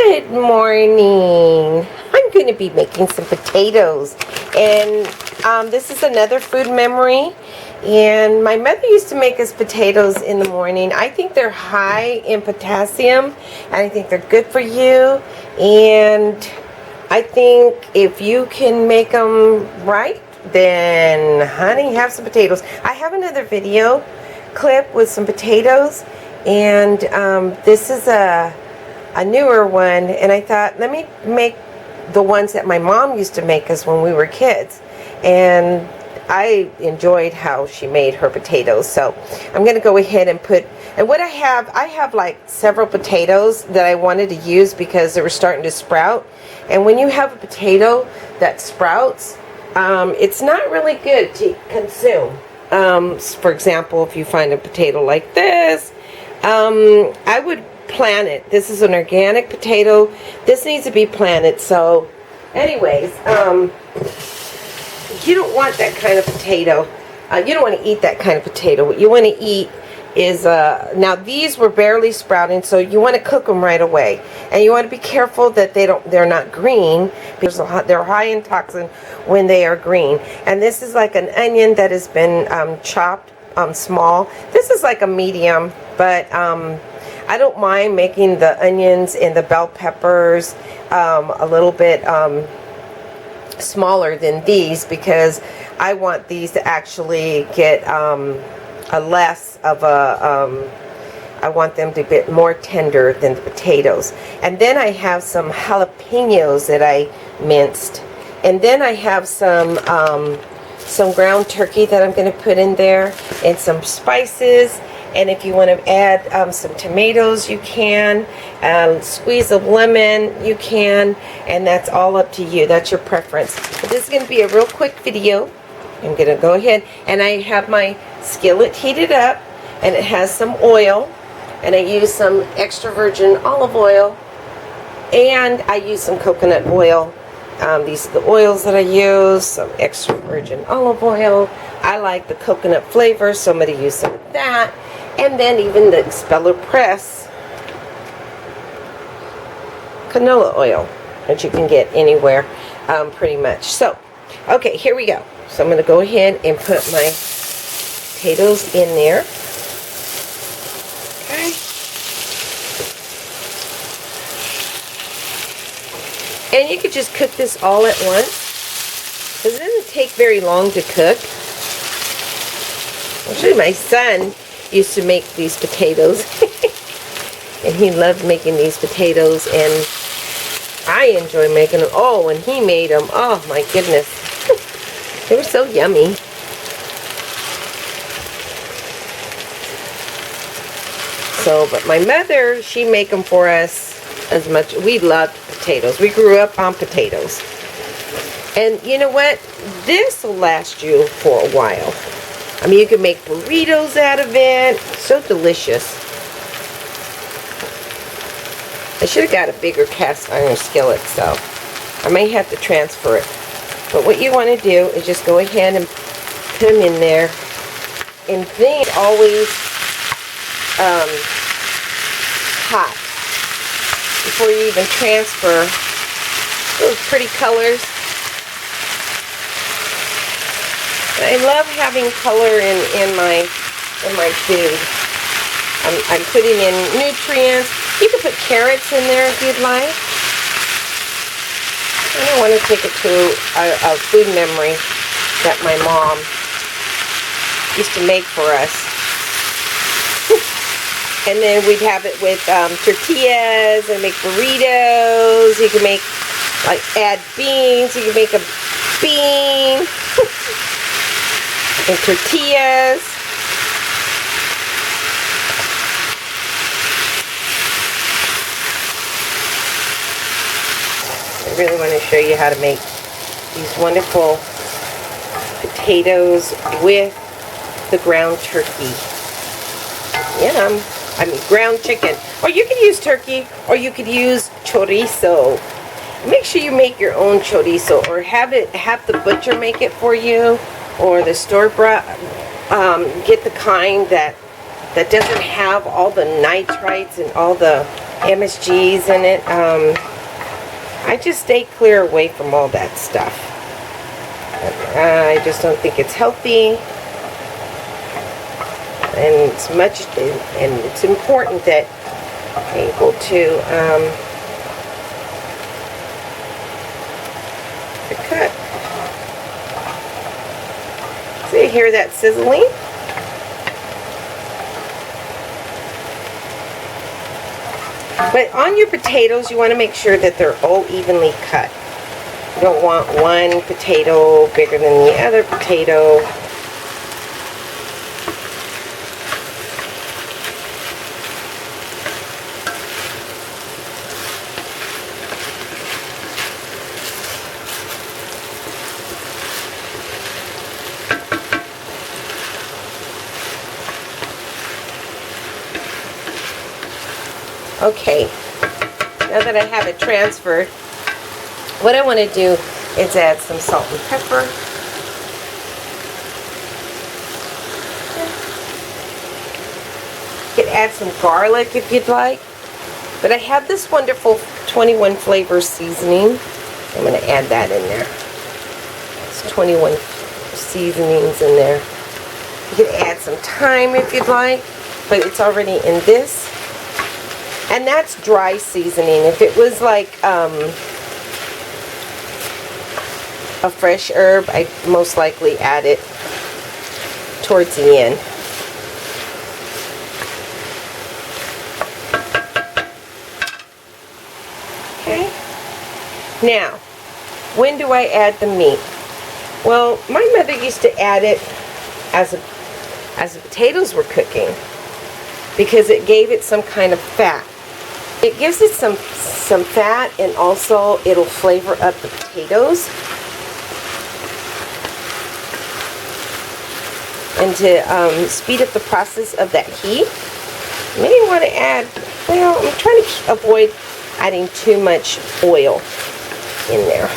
Good morning. I'm going to be making some potatoes, and this is another food memory. And my mother used to make us potatoes in the morning. I think they're high in potassium, and I think they're good for you. And I think if you can make them right, then honey, have some potatoes. I have another video clip with some potatoes, and this is a newer one, and I thought, let me make the ones that my mom used to make us when we were kids. And I enjoyed how she made her potatoes. So I'm going to go ahead and put, and what I have like several potatoes that I wanted to use because they were starting to sprout. And when you have a potato that sprouts, it's not really good to consume. For example, if you find a potato like this, I would plant it. This is an organic potato. This needs to be planted. So anyways, you don't want that kind of potato. You don't want to eat that kind of potato. What you want to eat is, now these were barely sprouting, so you want to cook them right away. And you want to be careful that they're not green, because they're high in toxin when they are green. And this is like an onion that has been chopped small. This is like a medium, but I don't mind making the onions and the bell peppers a little bit smaller than these, because I want these to actually get a less of a, I want them to be more tender than the potatoes. And then I have some jalapenos that I minced. And then I have some ground turkey that I'm going to put in there, and some spices. And if you want to add some tomatoes, you can. Squeeze of lemon, you can. And that's all up to you. That's your preference. But this is going to be a real quick video. I'm going to go ahead, and I have my skillet heated up, and it has some oil. And I use some extra virgin olive oil, and I use some coconut oil. These are the oils that I use, some extra virgin olive oil. I like the coconut flavor, so I'm going to use some of that. And then even the expeller press canola oil that you can get anywhere, pretty much. So, okay, here we go. So I'm going to go ahead and put my potatoes in there. Okay. And you could just cook this all at once, because it doesn't take very long to cook. Actually, my son used to make these potatoes, and he loved making these potatoes, and I enjoy making them. Oh, when he made them, oh my goodness, they were so yummy. So, but my mother, she'd make them for us as much. We loved potatoes. We grew up on potatoes. And you know what? This will last you for a while. I mean, you can make burritos out of it. So delicious. I should have got a bigger cast iron skillet, so I may have to transfer it. But what you want to do is just go ahead and put them in there. And then always hot before you even transfer those pretty colors. I love having color in my food. I'm putting in nutrients. You can put carrots in there if you'd like. And I want to take it to a food memory that my mom used to make for us. And then we'd have it with tortillas, and make burritos. You can make, like, add beans. You can make a bean. And tortillas. I really want to show you how to make these wonderful potatoes with the ground turkey. Yeah, I mean ground chicken. Or you could use turkey, or you could use chorizo. Make sure you make your own chorizo, or have the butcher make it for you. Or the store-bought, get the kind that doesn't have all the nitrites and all the MSGs in it. I just stay clear away from all that stuff. I just don't think it's healthy. And it's important that you're able to cook. So you hear that sizzling? But on your potatoes, you want to make sure that they're all evenly cut. You don't want one potato bigger than the other potato. Okay, now that I have it transferred, what I want to do is add some salt and pepper. You could add some garlic if you'd like, but I have this wonderful 21 flavor seasoning. I'm going to add that in there. It's 21 seasonings in there. You could add some thyme if you'd like, but it's already in this. And that's dry seasoning. If it was like a fresh herb, I'd most likely add it towards the end. Okay. Now, when do I add the meat? Well, my mother used to add it as the potatoes were cooking because it gave it some kind of fat. It gives it some fat, and also it'll flavor up the potatoes. And to speed up the process of that heat, you may want to add, well, I'm trying to avoid adding too much oil in there.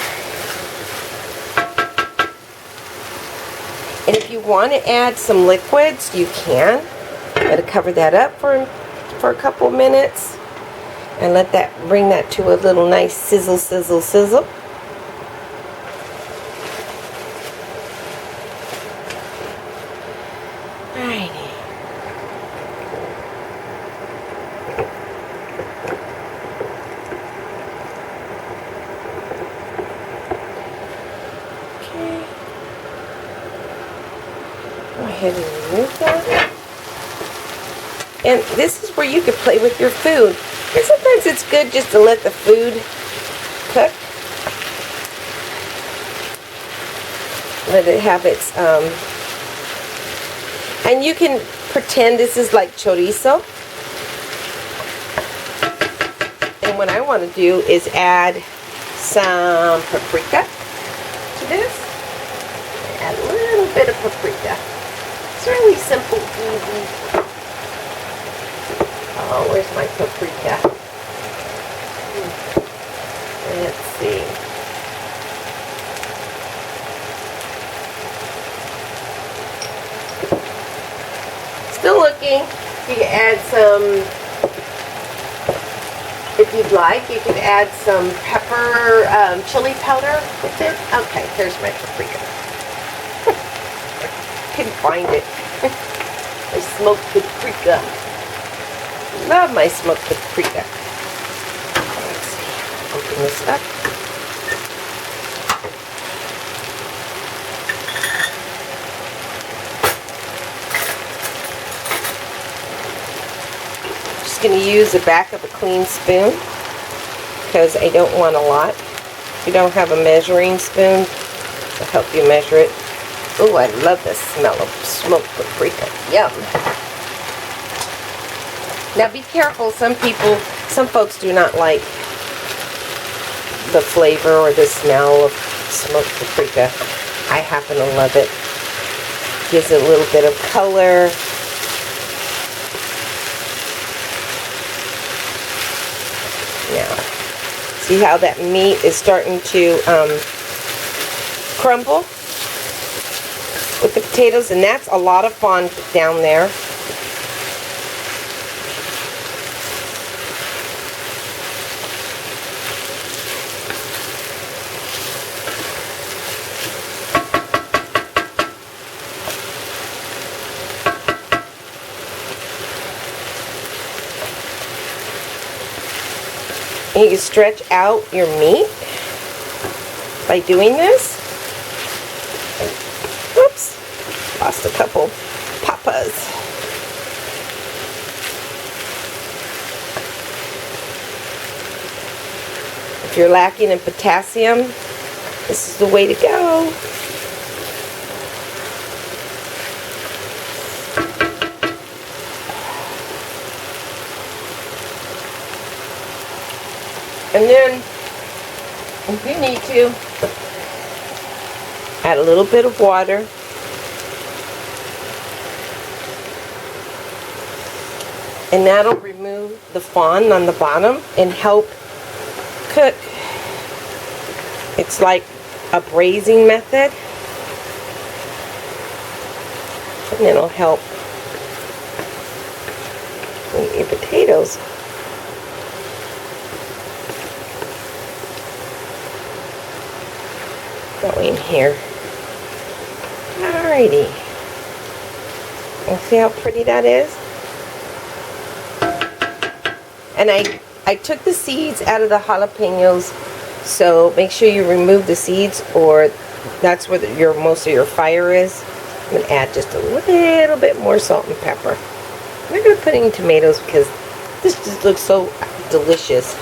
And if you want to add some liquids, you can. I'm going to cover that up for a couple of minutes. And let that, bring that to a little nice sizzle, sizzle, sizzle. Alrighty. Okay. Go ahead and remove that. And this is where you can play with your food. And sometimes it's good just to let the food cook. Let it have its, and you can pretend this is like chorizo. And what I want to do is add some paprika to this. Add a little bit of paprika. It's really simple, easy. Oh, where's my paprika? Let's see. Still looking. You can add some, if you'd like, you can add some pepper, chili powder with it. Okay, there's my paprika. Couldn't find it. I smoked paprika. Love my smoked paprika. Let's see. Open this up. Just going to use the back of a clean spoon because I don't want a lot. If you don't have a measuring spoon, it'll help you measure it. Oh, I love the smell of smoked paprika. Yum. Now be careful, some folks do not like the flavor or the smell of smoked paprika. I happen to love it. Gives it a little bit of color. Now, see how that meat is starting to crumble with the potatoes, and that's a lot of fun down there. And you can stretch out your meat by doing this. Oops, lost a couple papas. If you're lacking in potassium, this is the way to go. And then, if you need to, add a little bit of water. And that'll remove the fond on the bottom and help cook. It's like a braising method. And it'll help eat your potatoes. Go in here. Alrighty. And see how pretty that is? And I took the seeds out of the jalapenos, so make sure you remove the seeds, or that's where most of your fire is. I'm going to add just a little bit more salt and pepper. I'm not going to put any tomatoes because this just looks so delicious.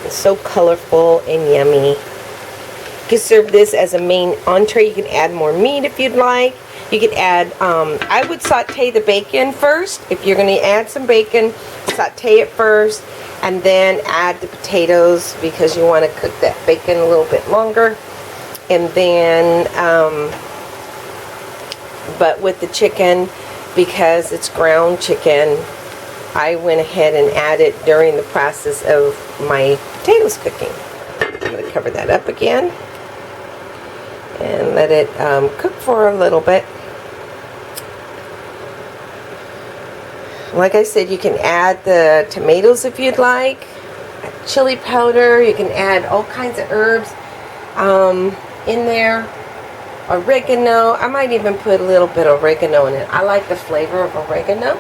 So colorful and yummy. You can serve this as a main entree. You can add more meat if you'd like. You could add, I would saute the bacon first. If you're going to add some bacon, saute it first and then add the potatoes because you want to cook that bacon a little bit longer. And then, but with the chicken, because it's ground chicken, I went ahead and added during the process of my potatoes cooking. I'm going to cover that up again and let it cook for a little bit. Like I said, you can add the tomatoes if you'd like, chili powder, you can add all kinds of herbs in there, oregano. I might even put a little bit of oregano in it. I like the flavor of oregano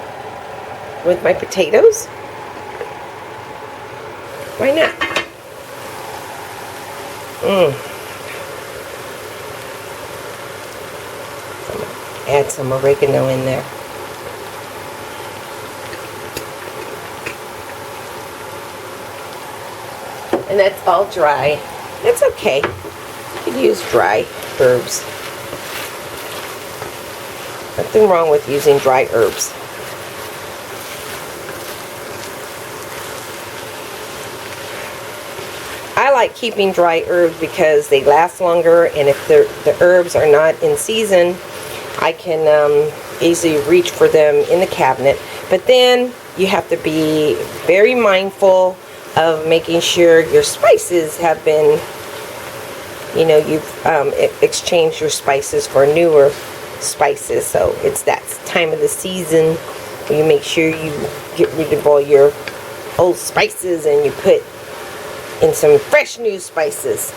with my potatoes. Why not? Add some oregano in there. And that's all dry. That's okay. You can use dry herbs. Nothing wrong with using dry herbs. I like keeping dry herbs because they last longer, and if the herbs are not in season, I can easily reach for them in the cabinet. But then you have to be very mindful of making sure your spices have been, you know, you've exchanged your spices for newer spices. So it's that time of the season where you make sure you get rid of all your old spices and you put in some fresh new spices.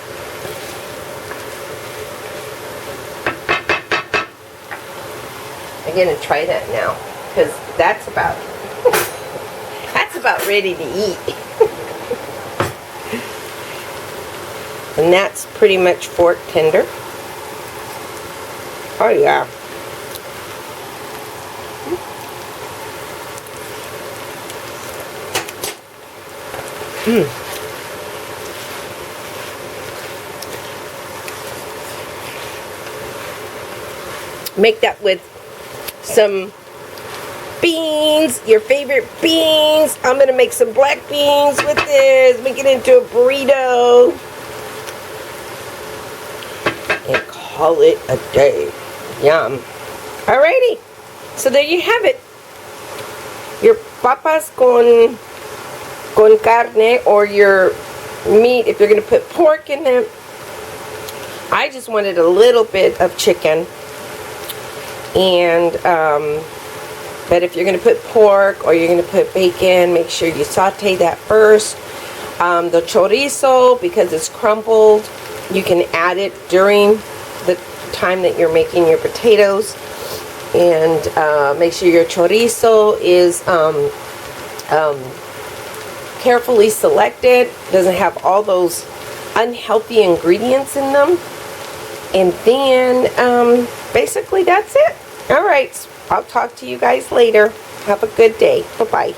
I'm gonna try that now because that's about ready to eat. And that's pretty much fork tender. Oh yeah. Make that with some beans, your favorite beans. I'm going to make some black beans with this. Make it into a burrito. And call it a day. Yum. Alrighty. So there you have it. Your papas con carne, or your meat if you're going to put pork in them. I just wanted a little bit of chicken. And but if you're going to put pork or you're going to put bacon, make sure you saute that first. The chorizo, because it's crumbled, you can add it during the time that you're making your potatoes. And make sure your chorizo is carefully selected, doesn't have all those unhealthy ingredients in them. And then basically that's it. All right, I'll talk to you guys later. Have a good day. Bye-bye.